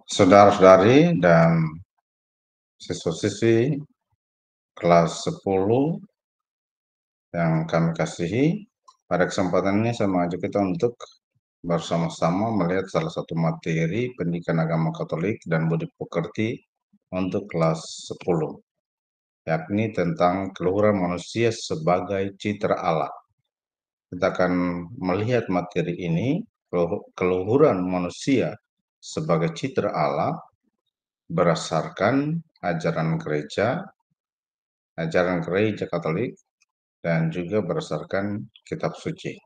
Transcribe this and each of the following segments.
Saudara-saudari dan siswa-siswi kelas 10 yang kami kasihi, pada kesempatan ini saya mengajak kita untuk bersama-sama melihat salah satu materi pendidikan agama Katolik dan budi pekerti untuk kelas 10, yakni tentang keluhuran manusia sebagai citra Allah. Kita akan melihat materi ini, keluhuran manusia sebagai citra Allah, berdasarkan ajaran gereja Katolik, dan juga berdasarkan kitab suci.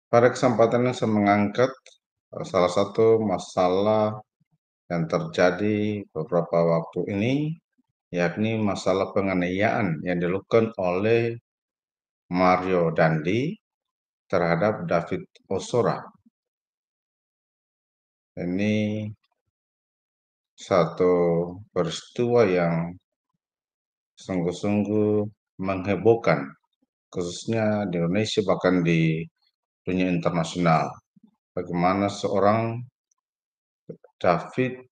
Pada kesempatan ini saya mengangkat salah satu masalah yang terjadi beberapa waktu ini, yakni masalah penganiayaan yang dilakukan oleh Mario Dandi terhadap David Ozora. Ini satu peristiwa yang sungguh-sungguh menghebohkan, khususnya di Indonesia bahkan di dunia internasional. Bagaimana seorang David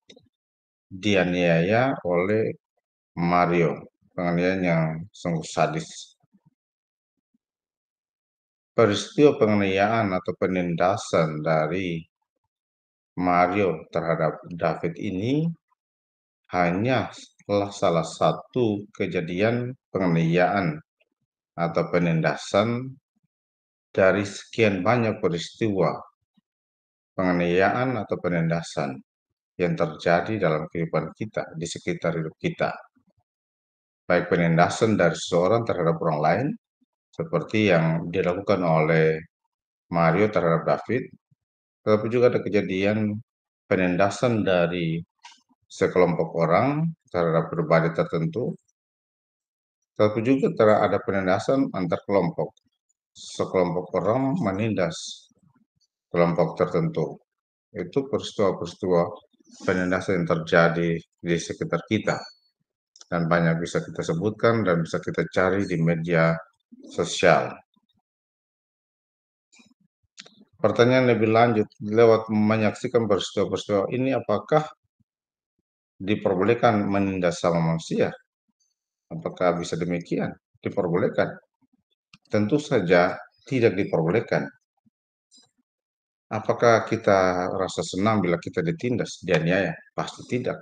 dianiaya oleh Mario, penganiayaan yang sungguh sadis. Peristiwa penganiayaan atau penindasan dari Mario terhadap David ini hanya salah satu kejadian penganiayaan atau penindasan dari sekian banyak peristiwa penganiayaan atau penindasan yang terjadi dalam kehidupan kita, di sekitar hidup kita. Baik penindasan dari seseorang terhadap orang lain, seperti yang dilakukan oleh Mario terhadap David, tetapi juga ada kejadian penindasan dari sekelompok orang terhadap pribadi tertentu, tetapi juga ada penindasan antar kelompok. Sekelompok orang menindas kelompok tertentu. Itu peristiwa-peristiwa penindasan yang terjadi di sekitar kita. Dan banyak bisa kita sebutkan dan bisa kita cari di media sosial. Pertanyaan lebih lanjut, lewat menyaksikan peristiwa-peristiwa ini, apakah diperbolehkan menindas sama manusia? Apakah bisa demikian? Diperbolehkan? Tentu saja tidak diperbolehkan. Apakah kita rasa senang bila kita ditindas, dianiaya? Pasti tidak.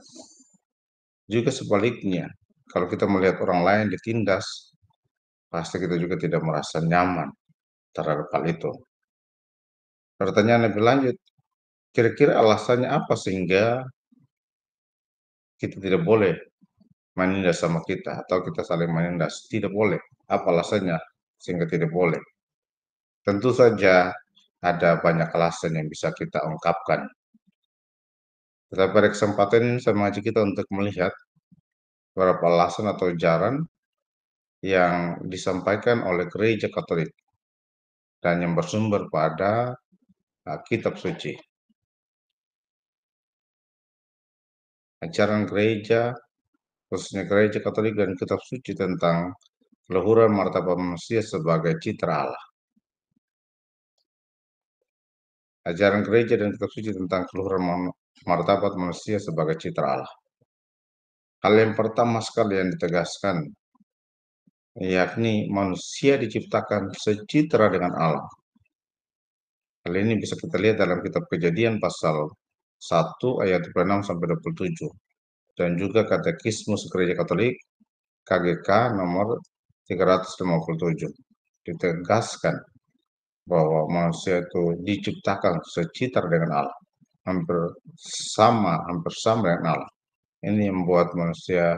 Juga sebaliknya, kalau kita melihat orang lain ditindas, pasti kita juga tidak merasa nyaman terhadap hal itu. Pertanyaan lebih lanjut, kira-kira alasannya apa sehingga kita tidak boleh menindas sama kita atau kita saling menindas? Tidak boleh. Apa alasannya sehingga tidak boleh? Tentu saja ada banyak alasan yang bisa kita ungkapkan. Tetapi pada kesempatan ini saya mengajak kita untuk melihat beberapa alasan atau ajaran yang disampaikan oleh gereja Katolik dan yang bersumber pada kitab suci. Ajaran gereja, khususnya gereja Katolik dan kitab suci tentang keluhuran martabat manusia sebagai citra Allah. Ajaran gereja dan kitab suci tentang keluhuran martabat manusia sebagai citra Allah. Hal yang pertama sekali yang ditegaskan, yakni manusia diciptakan secitra dengan Allah. Hal ini bisa kita lihat dalam kitab Kejadian pasal 1 ayat 26 sampai 27 dan juga Katekismus Gereja Katolik KGK nomor 357. Ditegaskan bahwa manusia itu diciptakan secitra dengan Allah, hampir sama dengan Allah. Ini yang membuat manusia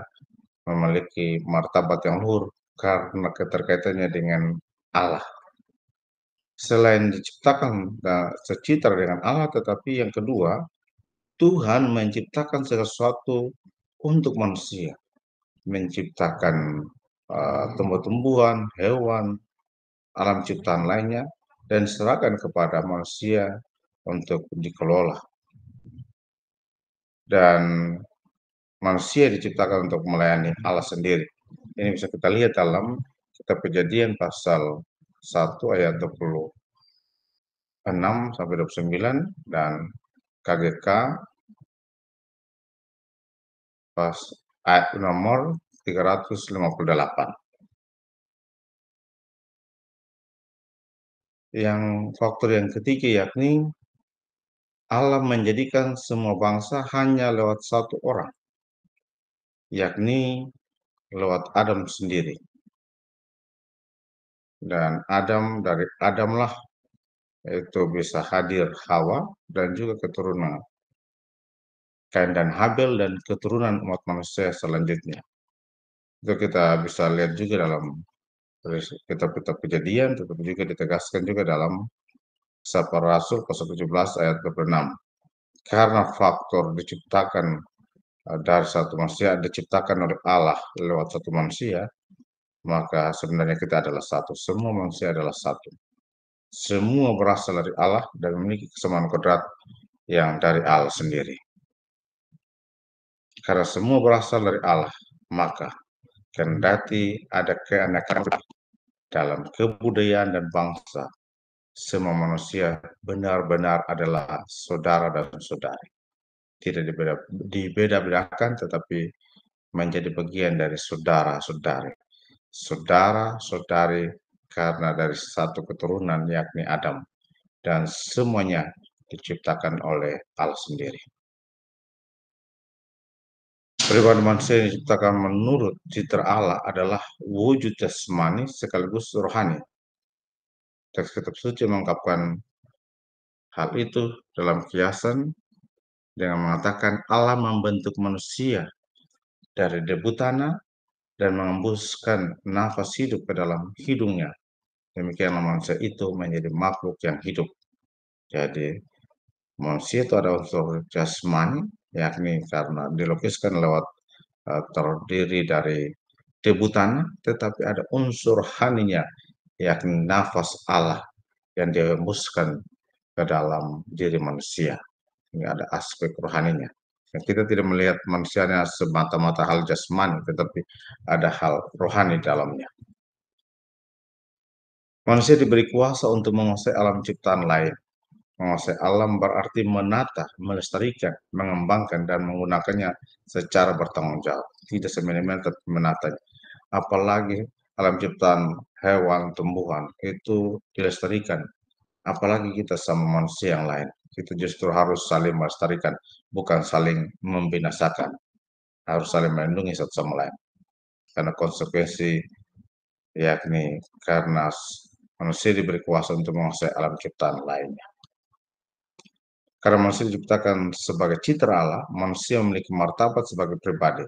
memiliki martabat yang luhur karena keterkaitannya dengan Allah. Selain diciptakan secitra dengan Allah, tetapi yang kedua, Tuhan menciptakan sesuatu untuk manusia, menciptakan tumbuh-tumbuhan, hewan, alam ciptaan lainnya, dan diserahkan kepada manusia untuk dikelola. Dan manusia diciptakan untuk melayani Allah sendiri. Ini bisa kita lihat dalam kitab Kejadian pasal 1 ayat 26 sampai 29 dan KGK pas ayat nomor 358. Yang faktor yang ketiga yakni Allah menjadikan semua bangsa hanya lewat satu orang, yakni lewat Adam sendiri. Dan dari Adamlah itu bisa hadir Hawa dan juga keturunan Kain dan Habel dan keturunan umat manusia selanjutnya. Itu kita bisa lihat juga dalam kitab-kitab Kejadian, tetapi juga ditegaskan juga dalam Kisah Para Rasul pasal 17 ayat 26. Karena faktor diciptakan dari satu manusia, diciptakan oleh Allah lewat satu manusia, maka sebenarnya kita adalah satu. Semua manusia adalah satu. Semua berasal dari Allah dan memiliki kesamaan kodrat yang dari Allah sendiri. Karena semua berasal dari Allah, maka kendati ada keanekaragaman dalam kebudayaan dan bangsa, semua manusia benar-benar adalah saudara dan saudari. Tidak dibeda-bedakan, tetapi menjadi bagian dari saudara-saudari. Saudara-saudari karena dari satu keturunan yakni Adam. Dan semuanya diciptakan oleh Allah sendiri. Pribadi manusia yang diciptakan menurut citra Allah adalah wujud jasmani sekaligus rohani. Teks kitab suci mengungkapkan hal itu dalam kiasan dengan mengatakan Allah membentuk manusia dari debu tanah dan mengembuskan nafas hidup ke dalam hidungnya. Demikianlah manusia itu menjadi makhluk yang hidup. Jadi manusia itu ada unsur jasmani, yakni karena dilukiskan lewat terdiri dari debu tanah, tetapi ada unsur rohaninya, yakni nafas Allah yang dihembuskan ke dalam diri manusia. Ini ada aspek rohaninya. Kita tidak melihat manusianya semata-mata hal jasmani, tetapi ada hal rohani dalamnya. Manusia diberi kuasa untuk menguasai alam ciptaan lain. Menguasai alam berarti menata, melestarikan, mengembangkan, dan menggunakannya secara bertanggung jawab. Tidak semena-mena menatanya. Apalagi alam ciptaan hewan, tumbuhan, itu dilestarikan. Apalagi kita sama manusia yang lain. Kita justru harus saling melestarikan, bukan saling membinasakan. Harus saling melindungi satu sama lain. Karena konsekuensi yakni karena manusia diberi kuasa untuk menguasai alam ciptaan lainnya. Karena manusia diciptakan sebagai citra Allah, manusia memiliki martabat sebagai pribadi.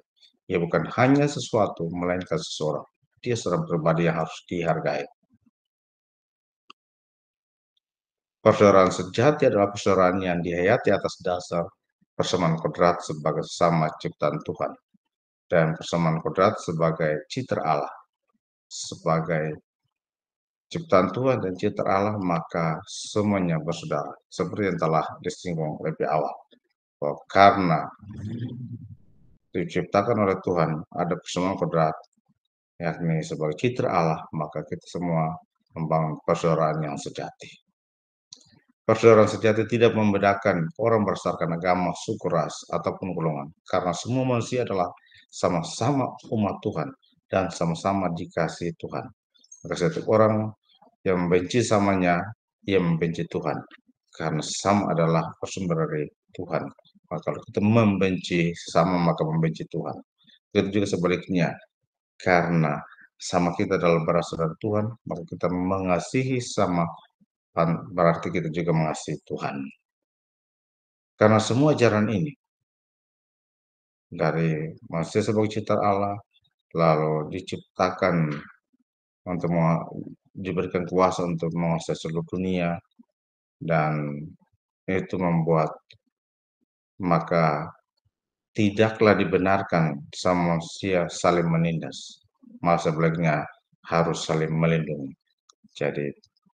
Ia bukan hanya sesuatu, melainkan seseorang. Dia seorang pribadi yang harus dihargai. Persaudaraan sejati adalah persaudaraan yang dihayati atas dasar persamaan kodrat sebagai sesama ciptaan Tuhan. Dan persamaan kodrat sebagai citra Allah. Sebagai ciptaan Tuhan dan citra Allah, maka semuanya bersaudara. Seperti yang telah disinggung lebih awal. Karena diciptakan oleh Tuhan, ada persamaan kodrat, yakni sebagai citra Allah, maka kita semua membangun persaudaraan yang sejati. Persaudaraan sejati tidak membedakan orang berdasarkan agama, suku, ras, ataupun golongan, karena semua manusia adalah sama-sama umat Tuhan dan sama-sama dikasihi Tuhan. Maka setiap orang yang membenci samanya, ia membenci Tuhan, karena sama adalah bersumber dari Tuhan. Maka kalau kita membenci sama, maka membenci Tuhan. Begitu juga sebaliknya, karena sama kita adalah berasal dari Tuhan, maka kita mengasihi sama, berarti kita juga mengasihi Tuhan. Karena semua ajaran ini dari manusia sebagai cipta Allah, lalu diciptakan untuk diberikan kuasa untuk menguasai seluruh dunia, dan itu membuat maka tidaklah dibenarkan sama manusia saling menindas, malah sebaliknya harus saling melindungi. Jadi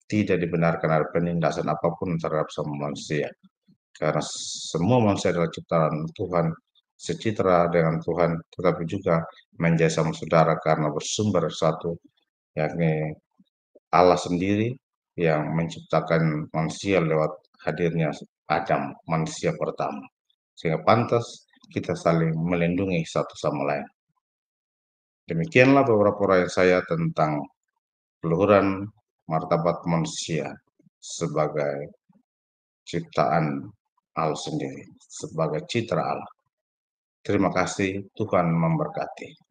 tidak dibenarkan ada penindasan apapun terhadap sama manusia, karena semua manusia adalah ciptaan Tuhan, secitra dengan Tuhan, tetapi juga menjadi sama saudara karena bersumber satu, yakni Allah sendiri yang menciptakan manusia lewat hadirnya Adam, manusia pertama. Sehingga pantas kita saling melindungi satu sama lain. Demikianlah beberapa uraian saya tentang peluhuran martabat manusia sebagai ciptaan Allah sendiri, sebagai citra Allah. Terima kasih, Tuhan memberkati.